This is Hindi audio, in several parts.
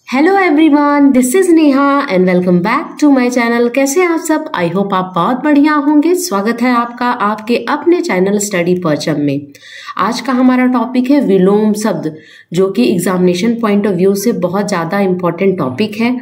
Hello everyone, this is Neha and welcome back to my channel. कैसे हैं आप सब? आई होप आप बहुत बढ़िया होंगे। स्वागत है आपका आपके अपने चैनल स्टडी परचम में। आज का हमारा टॉपिक है विलोम शब्द, जो कि एग्जामिनेशन पॉइंट ऑफ व्यू से बहुत ज़्यादा इम्पॉर्टेंट टॉपिक है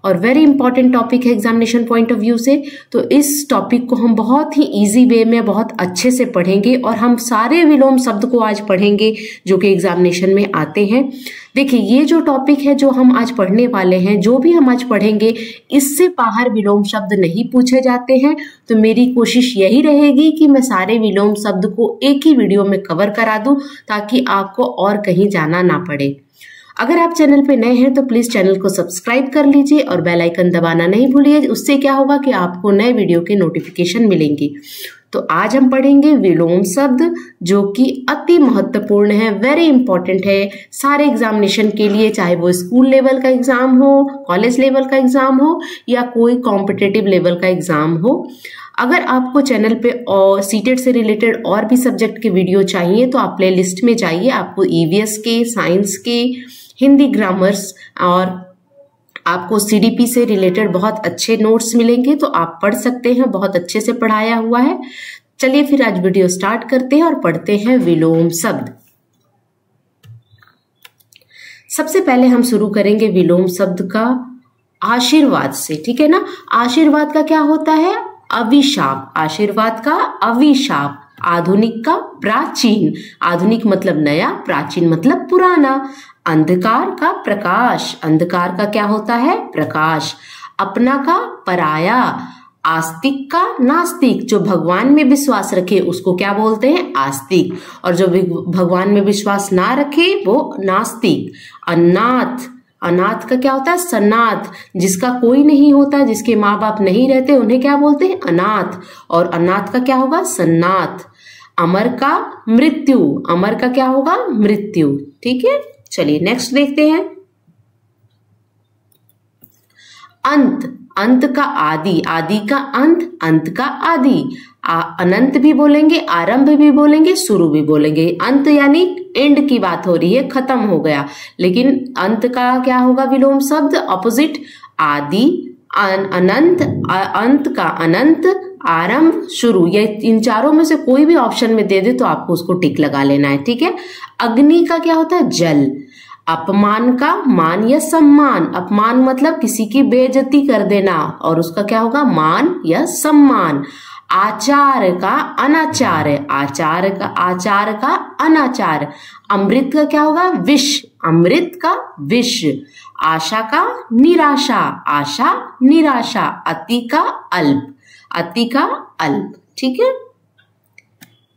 और वेरी इंपॉर्टेंट टॉपिक है एग्जामिनेशन पॉइंट ऑफ व्यू से। तो इस टॉपिक को हम बहुत ही इजी वे में बहुत अच्छे से पढ़ेंगे और हम सारे विलोम शब्द को आज पढ़ेंगे जो कि एग्जामिनेशन में आते हैं। देखिए, ये जो टॉपिक है जो हम आज पढ़ने वाले हैं, जो भी हम आज पढ़ेंगे, इससे बाहर विलोम शब्द नहीं पूछे जाते हैं। तो मेरी कोशिश यही रहेगी कि मैं सारे विलोम शब्द को एक ही वीडियो में कवर करा दूं ताकि आपको और कहीं जाना ना पड़े। अगर आप चैनल पे नए हैं तो प्लीज चैनल को सब्सक्राइब कर लीजिए और बेल आइकन दबाना नहीं भूलिए। उससे क्या होगा कि आपको नए वीडियो के नोटिफिकेशन मिलेंगे। तो आज हम पढ़ेंगे विलोम शब्द, जो कि अति महत्वपूर्ण है, वेरी इंपॉर्टेंट है सारे एग्जामिनेशन के लिए, चाहे वो स्कूल लेवल का एग्जाम हो, कॉलेज लेवल का एग्जाम हो या कोई कॉम्पिटिटिव लेवल का एग्जाम हो। अगर आपको चैनल पे और सीटेट से रिलेटेड और भी सब्जेक्ट के वीडियो चाहिए तो आप प्ले लिस्ट में जाइए। आपको ईवीएस के, साइंस के, हिंदी ग्रामर्स और आपको सीडीपी से रिलेटेड बहुत अच्छे नोट्स मिलेंगे, तो आप पढ़ सकते हैं। बहुत अच्छे से पढ़ाया हुआ है। चलिए फिर आज वीडियो स्टार्ट करते हैं और पढ़ते हैं विलोम शब्द। सबसे पहले हम शुरू करेंगे विलोम शब्द का आशीर्वाद से, ठीक है ना। आशीर्वाद का क्या होता है? अभिशाप। आशीर्वाद का अभिशाप। आधुनिक का प्राचीन। आधुनिक मतलब नया, प्राचीन मतलब पुराना। अंधकार का प्रकाश। अंधकार का क्या होता है? प्रकाश। अपना का पराया। आस्तिक का नास्तिक। जो भगवान में विश्वास रखे उसको क्या बोलते हैं? आस्तिक। और जो भगवान में विश्वास ना रखे वो नास्तिक। अनाथ। अनाथ का क्या होता है? सनाथ। जिसका कोई नहीं होता, जिसके माँ बाप नहीं रहते, उन्हें क्या बोलते हैं? अनाथ। और अनाथ का क्या होगा? सन्नाथ। अमर का मृत्यु। अमर का क्या होगा? मृत्यु। ठीक है, चलिए नेक्स्ट देखते हैं। अंत। अंत का आदि। आदि का अंत, अंत का आदि। अनंत भी बोलेंगे, आरंभ भी बोलेंगे, शुरू भी बोलेंगे। अंत यानी एंड की बात हो रही है, खत्म हो गया। लेकिन अंत का क्या होगा विलोम शब्द? ऑपोजिट। आदि, अनंत, अंत का अनंत, आरंभ, शुरू। ये इन चारों में से कोई भी ऑप्शन में दे दे तो आपको उसको टिक लगा लेना है, ठीक है। अग्नि का क्या होता है? जल। अपमान का मान या सम्मान। अपमान मतलब किसी की बेइज्जती कर देना और उसका क्या होगा? मान या सम्मान। आचार का अनाचार। आचार का अनाचार। अमृत का क्या होगा? विष। अमृत का विष। आशा का निराशा। आशा निराशा। अति का अल्प। अति का अल्प, ठीक है।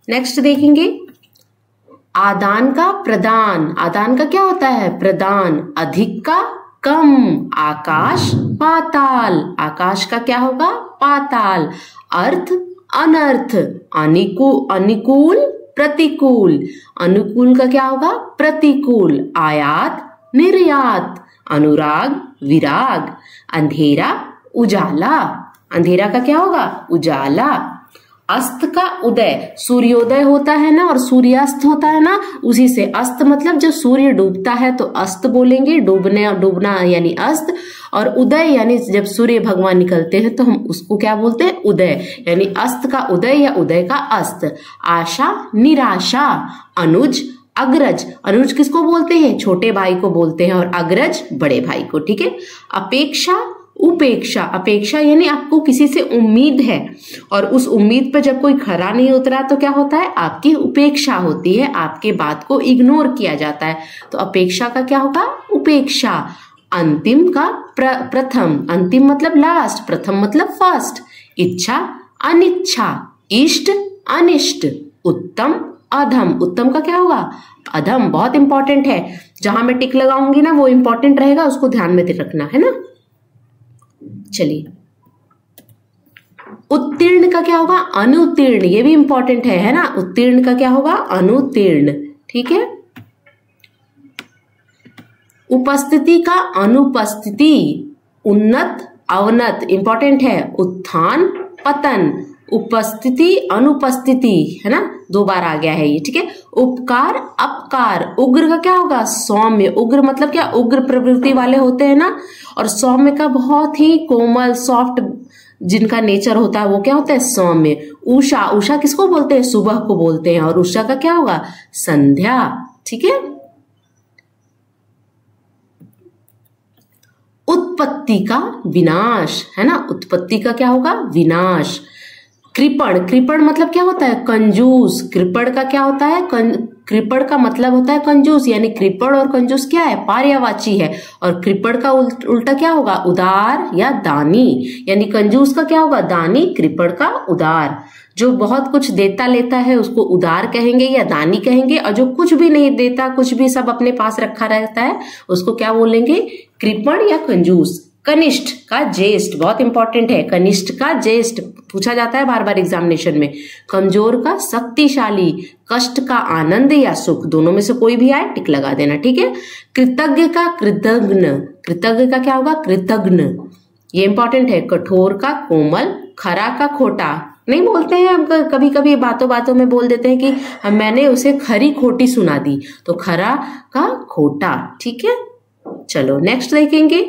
नेक्स्ट देखेंगे आदान का प्रदान। आदान का क्या होता है? प्रदान। अधिक का कम। आकाश पाताल। आकाश का क्या होगा? पाताल। अर्थ अनर्थ। अनुकूल प्रतिकूल। अनुकूल का क्या होगा? प्रतिकूल। आयात निर्यात। अनुराग विराग। अंधेरा उजाला। अंधेरा का क्या होगा? उजाला। अस्त का उदय। सूर्योदय होता है ना और सूर्यास्त होता है ना, उसी से अस्त मतलब जब सूर्य डूबता है तो अस्त बोलेंगे। डूबना यानी अस्त, और उदय यानी जब सूर्य भगवान निकलते हैं तो हम उसको क्या बोलते हैं? उदय। यानी अस्त का उदय या उदय का अस्त। आशा निराशा। अनुज अग्रज। अनुज किसको बोलते हैं? छोटे भाई को बोलते हैं, और अग्रज बड़े भाई को, ठीक है। अपेक्षा उपेक्षा। अपेक्षा यानी आपको किसी से उम्मीद है और उस उम्मीद पर जब कोई खरा नहीं उतरा तो क्या होता है? आपकी उपेक्षा होती है, आपके बात को इग्नोर किया जाता है। तो अपेक्षा का क्या होगा? उपेक्षा। अंतिम का प्रथम। अंतिम मतलब लास्ट, प्रथम मतलब फर्स्ट। इच्छा अनिच्छा। इष्ट अनिष्ट। उत्तम अधम। उत्तम का क्या होगा? अधम। बहुत इंपॉर्टेंट है, जहां मैं टिक लगाऊंगी ना वो इंपॉर्टेंट रहेगा, उसको ध्यान में रखना है ना। चलिए, उत्तीर्ण का क्या होगा? अनुत्तीर्ण। ये भी इंपॉर्टेंट है ना। उत्तीर्ण का क्या होगा? अनुत्तीर्ण, ठीक है। उपस्थिति का अनुपस्थिति। उन्नत अवनत, इंपॉर्टेंट है। उत्थान पतन। उपस्थिति अनुपस्थिति, है ना, 2 बार आ गया है ये, ठीक है। उपकार अपकार, उग्र का क्या होगा सौम्य, उग्र मतलब क्या, उग्र प्रवृत्ति वाले होते हैं ना, और सौम्य का बहुत ही कोमल सॉफ्ट जिनका नेचर होता है वो क्या होता है सौम्य। उषा, उषा किसको बोलते हैं, सुबह को बोलते हैं, और उषा का क्या होगा संध्या, ठीक है। उत्पत्ति का विनाश, है ना, उत्पत्ति का क्या होगा विनाश। कृपण, कृपण मतलब क्या होता है कंजूस, कृपण का क्या होता है कृपण का मतलब होता है कंजूस, यानी कृपण और कंजूस क्या है पर्यायवाची है, और कृपण का उल्टा क्या होगा उदार या दानी, यानी कंजूस का क्या होगा दानी, कृपण का उदार। जो बहुत कुछ देता लेता है उसको उदार कहेंगे या दानी कहेंगे, और जो कुछ भी नहीं देता, कुछ भी सब अपने पास रखा रहता है, उसको क्या बोलेंगे कृपण या कंजूस। कनिष्ठ का ज्येष्ठ, बहुत इंपॉर्टेंट है, कनिष्ठ का ज्येष्ठ पूछा जाता है बार बार एग्जामिनेशन में। कमजोर का शक्तिशाली, कष्ट का आनंद या सुख, दोनों में से कोई भी आए टिक लगा देना, ठीक है। कृतज्ञ का कृतज्ञ, कृतज्ञ का क्या होगा कृतज्ञ, ये इंपॉर्टेंट है। कठोर का कोमल, खरा का खोटा, नहीं बोलते हैं हम कभी कभी बातों बातों में बोल देते हैं कि मैंने उसे खरी खोटी सुना दी, तो खरा का खोटा, ठीक है। चलो नेक्स्ट देखेंगे,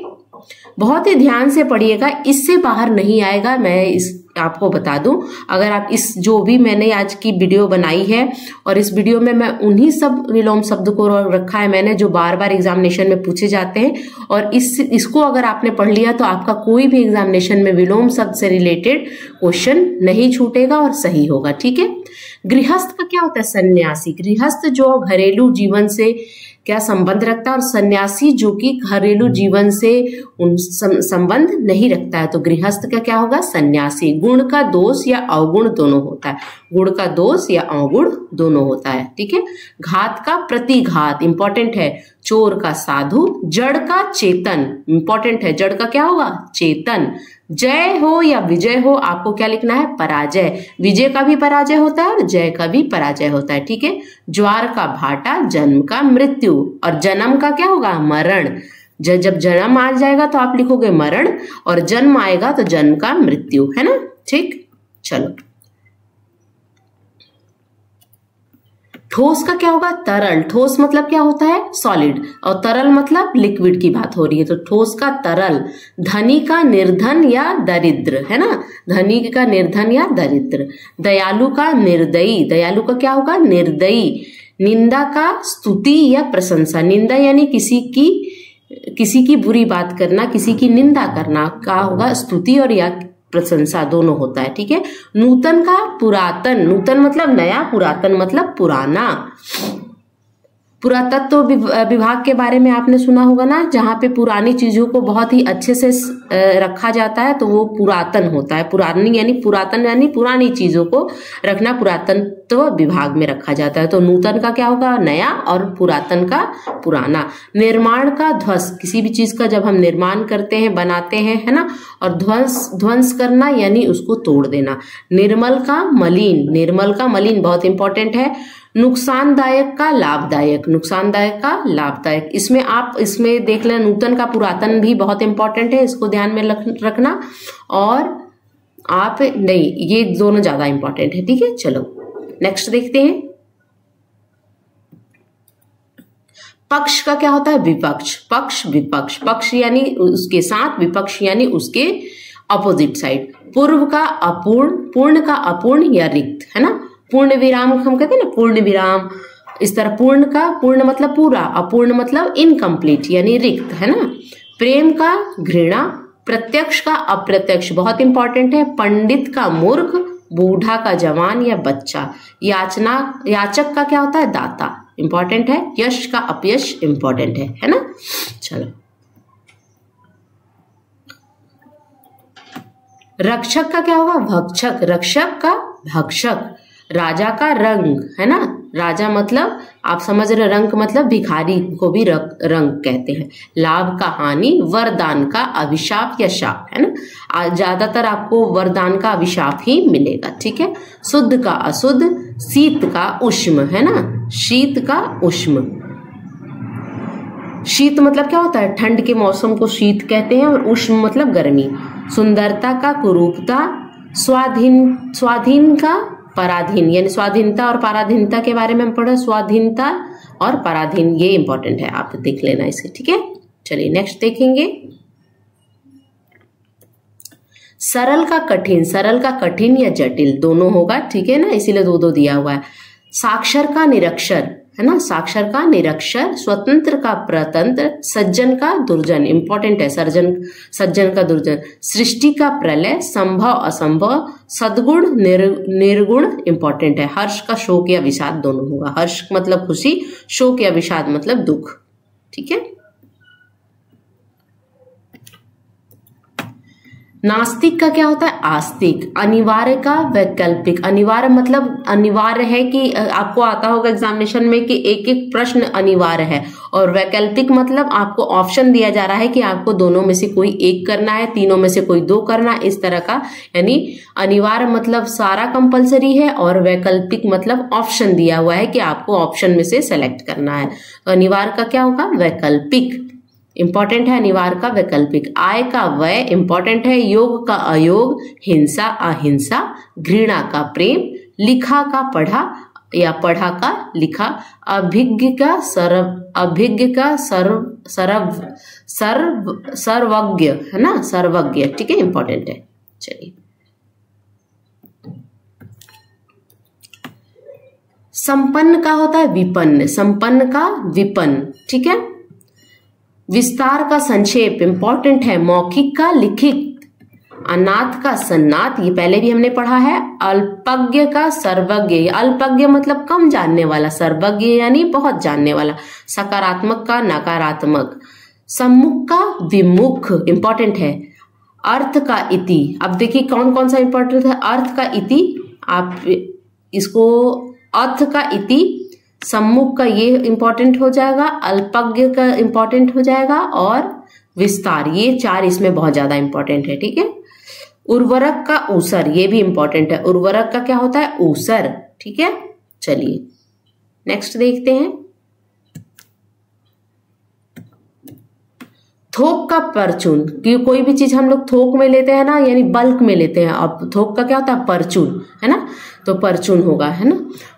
बहुत ही ध्यान से पढ़िएगा, इससे बाहर नहीं आएगा, मैं इस आपको बता दूं। अगर आप इस जो भी मैंने आज की वीडियो बनाई है, और इस वीडियो में मैं उन्हीं सब विलोम शब्द को रखा है मैंने जो बार बार एग्जामिनेशन में पूछे जाते हैं, और इसको अगर आपने पढ़ लिया तो आपका कोई भी एग्जामिनेशन में विलोम शब्द से रिलेटेड क्वेश्चन नहीं छूटेगा और सही होगा, ठीक है। गृहस्थ का क्या होता है सन्यासी, गृहस्थ जो घरेलू जीवन से क्या संबंध रखता है, और सन्यासी जो कि घरेलू जीवन से उन संबंध नहीं रखता है, तो गृहस्थ का क्या होगा सन्यासी। गुण का दोष या अवगुण दोनों होता है, गुण का दोष या अवगुण दोनों होता है, ठीक है। घात का प्रतिघात इंपॉर्टेंट है। चोर का साधु, जड़ का चेतन, इंपॉर्टेंट है, जड़ का क्या होगा चेतन। जय हो या विजय हो, आपको क्या लिखना है पराजय, विजय का भी पराजय होता है और जय का भी पराजय होता है, ठीक है। ज्वार का भाटा, जन्म का मृत्यु, और जन्म का क्या होगा मरण। जब जन्म आ जाएगा तो आप लिखोगे मरण, और जन्म आएगा तो जन्म का मृत्यु, है ना, ठीक। चलो ठोस का क्या होगा तरल, ठोस मतलब क्या होता है सॉलिड, और तरल मतलब लिक्विड की बात हो रही है, तो ठोस का तरल। धनी का निर्धन या दरिद्र, है ना, धनी का निर्धन या दरिद्र। दयालु का निर्दयी, दयालु का क्या होगा निर्दयी। निंदा का स्तुति या प्रशंसा, निंदा यानी किसी की बुरी बात करना, किसी की निंदा करना का होगा स्तुति, और या प्रशंसा दोनों होता है, ठीक है। नूतन का पुरातन, नूतन मतलब नया, पुरातन मतलब पुराना। पुरातत्व विभाग के बारे में आपने सुना होगा ना, जहाँ पे पुरानी चीजों को बहुत ही अच्छे से रखा जाता है, तो वो पुरातन होता है। पुरानी यानी पुरातन यानी पुरानी चीजों को रखना, पुरातत्व विभाग में रखा जाता है। तो नूतन का क्या होगा नया, और पुरातन का पुराना। निर्माण का ध्वंस, किसी भी चीज का जब हम निर्माण करते हैं बनाते हैं, है ना, और ध्वंस करना यानी उसको तोड़ देना। निर्मल का मलिन, निर्मल का मलिन बहुत इंपॉर्टेंट है। नुकसानदायक का लाभदायक, नुकसानदायक का लाभदायक, इसमें देख लें नूतन का पुरातन भी बहुत इंपॉर्टेंट है, इसको ध्यान में रखना, और आप नहीं, ये दोनों ज्यादा इंपॉर्टेंट है, ठीक है। चलो नेक्स्ट देखते हैं। पक्ष का क्या होता है विपक्ष, पक्ष विपक्ष, पक्ष यानी उसके साथ, विपक्ष यानी उसके अपोजिट साइड। पूर्व का अपूर्ण, पूर्ण का अपूर्ण या रिक्त, है ना, पूर्ण विराम हम कहते हैं ना पूर्ण विराम, इस तरह पूर्ण का पूर्ण मतलब पूरा, अपूर्ण मतलब इनकम्प्लीट यानी रिक्त, है ना। प्रेम का घृणा, प्रत्यक्ष का अप्रत्यक्ष बहुत इंपॉर्टेंट है। पंडित का मूर्ख, बूढ़ा का जवान या बच्चा। याचक का क्या होता है दाता, इंपॉर्टेंट है। यश का अपयश इंपॉर्टेंट है ना। चलो रक्षक का क्या होगा भक्षक, रक्षक का भक्षक। राजा का रंग, है ना, राजा मतलब आप समझ रहे, रंग मतलब भिखारी को भी रंग कहते हैं। लाभ का हानि, वरदान का अभिशाप या शाप, है ना, ज्यादातर आपको वरदान का अभिशाप ही मिलेगा, ठीक है। शुद्ध का अशुद्ध, शीत का उष्म, है ना, शीत का उष्म। शीत मतलब क्या होता है ठंड के मौसम को शीत कहते हैं, और उष्म मतलब गर्मी। सुंदरता का कुरूपता, स्वाधीन का पराधीन, यानी स्वाधीनता और पराधीनता के बारे में हम पढ़े। स्वाधीनता और पराधीन, ये इंपॉर्टेंट है, आप देख लेना इसे, ठीक है। चलिए नेक्स्ट देखेंगे। सरल का कठिन या जटिल दोनों होगा, ठीक है ना, इसीलिए दो दो दिया हुआ है। साक्षर का निरक्षर, है ना, साक्षर का निरक्षर। स्वतंत्र का प्रतंत्र। सज्जन का दुर्जन, इंपॉर्टेंट है, सज्जन का दुर्जन। सृष्टि का प्रलय। संभव असंभव। सद्गुण निर्गुण, इंपॉर्टेंट है। हर्ष का शोक या विषाद दोनों होगा। हर्ष मतलब खुशी, शोक या विषाद मतलब दुख, ठीक है। नास्तिक का क्या होता है? आस्तिक। अनिवार्य का वैकल्पिक। अनिवार्य मतलब अनिवार्य है कि आपको आता होगा एग्जामिनेशन में कि एक एक प्रश्न अनिवार्य है, और वैकल्पिक मतलब आपको ऑप्शन दिया जा रहा है कि आपको दोनों में से कोई एक करना है, तीनों में से कोई दो करना है, इस तरह का। यानी अनिवार्य मतलब सारा कंपलसरी है, और वैकल्पिक मतलब ऑप्शन दिया हुआ है कि आपको ऑप्शन में से सेलेक्ट करना है। तो अनिवार्य का क्या होगा? वैकल्पिक, इंपॉर्टेंट है अनिवार्य का वैकल्पिक। आय का व्यय, इंपॉर्टेंट है। योग का अयोग। हिंसा अहिंसा। घृणा का प्रेम। लिखा का पढ़ा या पढ़ा का लिखा। अभिज्ञ का सर्वज्ञ, है ना, सर्वज्ञ, ठीक है, इंपॉर्टेंट है। चलिए संपन्न का होता है विपन्न। संपन्न का विपन्न, ठीक है। विस्तार का संक्षेप, इंपॉर्टेंट है। मौखिक का लिखित। अनाथ का सन्नाथ, ये पहले भी हमने पढ़ा है। अल्पज्ञ का सर्वज्ञ। अल्पज्ञ मतलब कम जानने वाला, सर्वज्ञ यानी बहुत जानने वाला। सकारात्मक का नकारात्मक। सम्मुख का विमुख, इंपॉर्टेंट है। अर्थ का इति। अब देखिए कौन कौन सा इंपॉर्टेंट है। अर्थ का इति, आप इसको अर्थ का इति, सम्मुख का ये इंपॉर्टेंट हो जाएगा, अल्पज्ञ का इंपॉर्टेंट हो जाएगा, और विस्तार, ये चार इसमें बहुत ज्यादा इंपॉर्टेंट है, ठीक है। उर्वरक का ऊसर, ये भी इंपॉर्टेंट है। उर्वरक का क्या होता है? ऊसर, ठीक है। चलिए नेक्स्ट देखते हैं। थोक का परचून, कि कोई भी चीज हम लोग थोक में लेते हैं ना, यानी बल्क में लेते हैं। अब थोक का क्या होता है? परचून, है ना, तो परचून होगा, है ना।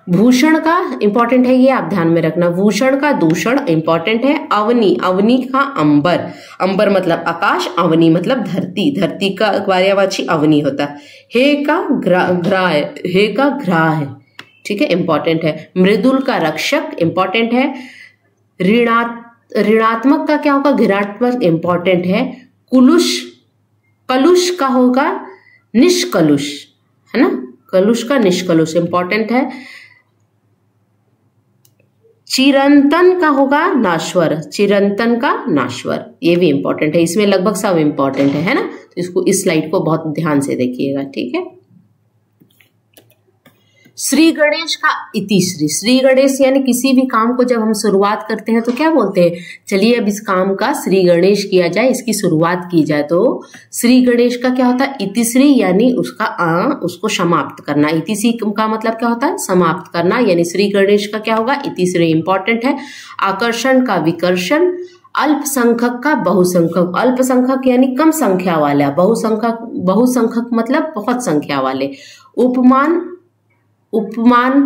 भूषण का इंपॉर्टेंट है, ये आप ध्यान में रखना। भूषण का दूषण, इंपॉर्टेंट है। अवनी, अवनी का अंबर। अंबर मतलब आकाश, अवनी मतलब धरती, धरती का पर्यायवाची अवनी होता है। हे का ग्राह, हे का ग्राह है, ठीक है, इंपॉर्टेंट है। मृदुल का रक्षक, इंपॉर्टेंट है। ऋणात्मक का क्या होगा? घृणात्मक, इंपॉर्टेंट है। कलुष का होगा निष्कलुष, है ना, कलुष का निष्कलुष, इंपॉर्टेंट है। चिरंतन का होगा नाश्वर, चिरंतन का नाश्वर, ये भी इंपॉर्टेंट है। इसमें लगभग सब इंपॉर्टेंट है ना, तो इसको, इस स्लाइड को बहुत ध्यान से देखिएगा, ठीक है। श्री गणेश का इतिश्री। श्री गणेश यानी किसी भी काम को जब हम शुरुआत करते हैं तो क्या बोलते हैं? चलिए अब इस काम का श्री गणेश किया जाए, इसकी शुरुआत की जाए। तो श्री गणेश का क्या होता है? इतिश्री यानी उसको समाप्त करना। इतिश्री का मतलब क्या होता है? समाप्त करना, यानी श्री गणेश का क्या होगा? इतिश्री, इंपॉर्टेंट है। आकर्षण का विकर्षण। अल्पसंख्यक का बहुसंख्यक। अल्पसंख्यक यानी कम संख्या वाला, बहुसंख्यक मतलब बहुत संख्या वाले। उपमान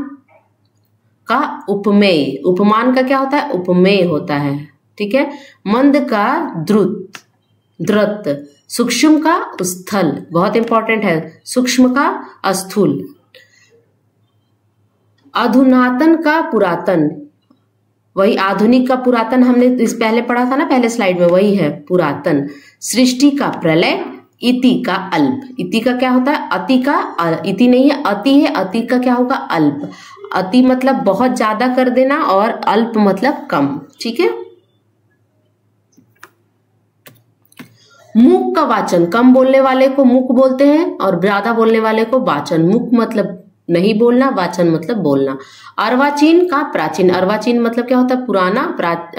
का उपमेय। उपमान का क्या होता है? उपमेय होता है, ठीक है। मंद का द्रुत। सूक्ष्म का स्थल, बहुत इंपॉर्टेंट है। सूक्ष्म का स्थूल। अधुनातन का पुरातन, वही आधुनिक का पुरातन हमने इस पहले पढ़ा था ना, पहले स्लाइड में, वही है पुरातन। सृष्टि का प्रलय। इति का अल्प। इति का क्या होता है? अति का, इति नहीं है, अति है। अति का क्या होगा? अल्प। अति मतलब बहुत ज्यादा कर देना, और अल्प मतलब कम, ठीक है। मूक का वाचन। कम बोलने वाले को मूक बोलते हैं, और ज्यादा बोलने वाले को वाचन। मूक मतलब नहीं बोलना, वाचन मतलब बोलना। अर्वाचीन का प्राचीन। अर्वाचीन मतलब क्या होता है? पुराना।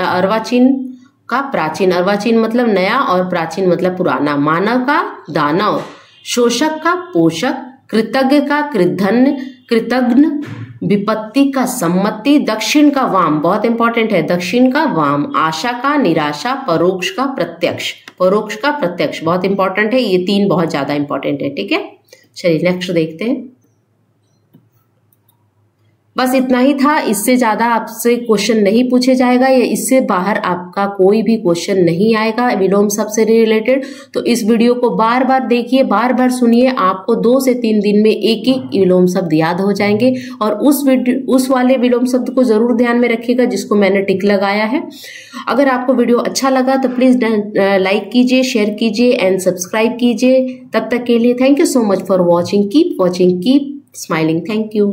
अर्वाचीन का प्राचीन। अर्वाचीन मतलब नया, और प्राचीन मतलब पुराना। मानव का दानव। शोषक का पोषक। कृतज्ञ का कृतघ्न। विपत्ति का सम्मति। दक्षिण का वाम, बहुत इंपॉर्टेंट है, दक्षिण का वाम। आशा का निराशा। परोक्ष का प्रत्यक्ष। परोक्ष का प्रत्यक्ष बहुत इंपॉर्टेंट है, ये तीन बहुत ज्यादा इंपॉर्टेंट है, ठीक है। चलिए नेक्स्ट देखते हैं। बस इतना ही था, इससे ज्यादा आपसे क्वेश्चन नहीं पूछे जाएगा या इससे बाहर आपका कोई भी क्वेश्चन नहीं आएगा विलोम शब्द से रिलेटेड। तो इस वीडियो को बार बार देखिए, बार बार सुनिए, आपको 2 से 3 दिन में एक एक विलोम शब्द याद हो जाएंगे। और उस वाले विलोम शब्द को जरूर ध्यान में रखिएगा जिसको मैंने टिक लगाया है। अगर आपको वीडियो अच्छा लगा तो प्लीज लाइक कीजिए, शेयर कीजिए एंड सब्सक्राइब कीजिए। तब तक के लिए thank you so much for watching. Keep watching, keep smiling. Thank you.